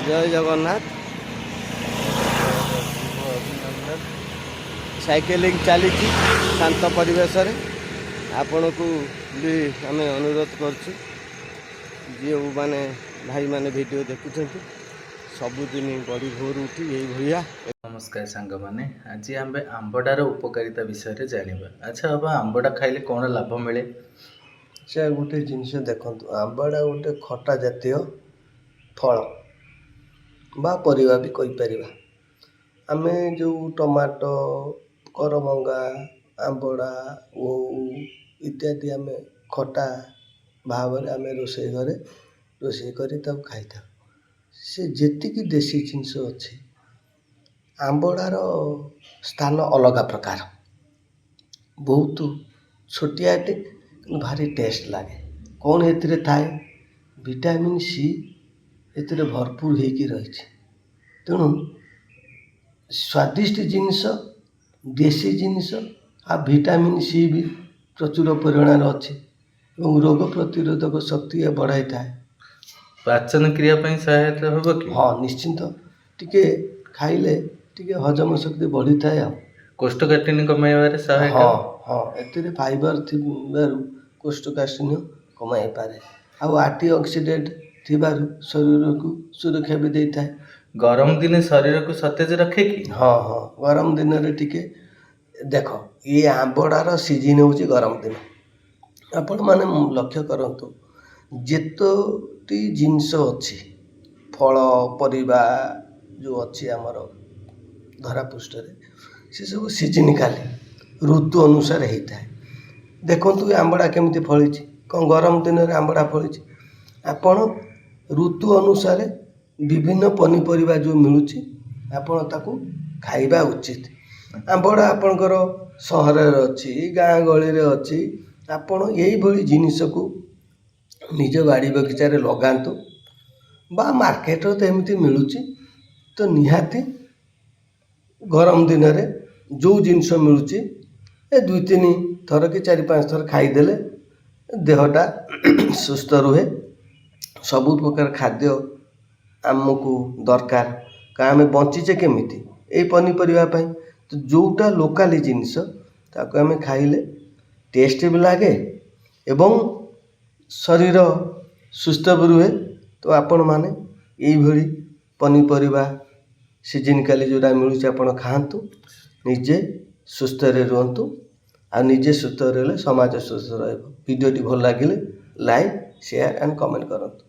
जय जगन्नाथ। साइकेलिंग चली शांत परिवेश आपण को भी आम अनुरोध करुँ जो मैंने भाई मैंने वीडियो देखुं सबुदिन बड़ी भोर उठी यही भाया। नमस्कार सांग मैंने आज आम आंबटार उपकारिता विषय जाना। अच्छा बाबा आंबटा खाइले कौन लाभ मिले? से गोटे जिनस देखु आंबटा गोटे खटा जातीय फल बा परिवा भी कहीपर। आम जो टमाटो करमंगा आंबड़ा ओऊ इत्यादि आम खटा भाव आम रोषे घरे रोषे कर खाई था। से जी देसी जिनस अच्छी आंबड़ार स्थान अलग प्रकार बहुत छोटियाटे भारी टेस्ट लगे। कौन ए थाए विटामिन सी ए भरपूर होगी रही। तेणु स्वादिष्ट जिनस देसी जिनस आ विटामिन सी भी प्रचुर परिमाण अच्छी और रोग प्रतिरोधक शक्ति बढ़ाई था। पाचन क्रिया सहायता होगा कि? हाँ निश्चिंत टिके खाइले टिके हजम शक्ति बढ़ी थाए। कोष्ठकाठिन्य कमाइबारे सहायक? हाँ हाँ ए फाइबर थिबारु कोष्ठकाठिन्य कमाई पारे आउ एंटीऑक्सीडेंट थिबारु शरीर को सुरक्षा भी देता है। गरम दिन शरीर को सतेज रखे कि? हाँ हाँ गरम दिन रे टिके देख ये आंबड़ार सीजन हूँ गरम दिन। आपण मैंने लक्ष्य करंतु जेतोटी जिनस अच्छी फल परिबा जो अच्छी आमर धरापृष्ठ से सब सीजनिकाली ऋतु अनुसार होता है। देखु आंबड़ा केमी फली कौन गरम दिन में आंबड़ा फली आपण ऋतु अनुसार विभिन्न पनीपरिया जो मिलूँ आपण ताकू खाइबा उचित। आंबड़ा आपणकर सहर अच्छी गाँ गली अच्छी आपण यही जिनिस को निज बाड़ी बगीचारे लगातु बा मार्केट तो एमती मिलूँ तो निहाती गरम दिन में जो जिनस मिलूँ ए 2-3 थर कि 4-5 थर खाईदेले देहटा सुस्थ रुहे। सबु प्रकार खाद्य आमको दरकार का आम बंचीचे केमिति ए पनीपरिया पाई तो जोटा लोकाली जिनस ताको आम खाइले टेस्ट भी लगे एवं शरीर सुस्थ भी रुहे। तो आपण माने यही पनीपरिया सीजनिकाली जोड़ा मिलूँ आपण खातु निजे सुस्थ रुहतु आ निजे सुस्थ रही समाज सुस्थ रहिबो। वीडियोटी भल लगे लाइक शेयर एंड कमेंट करंतु।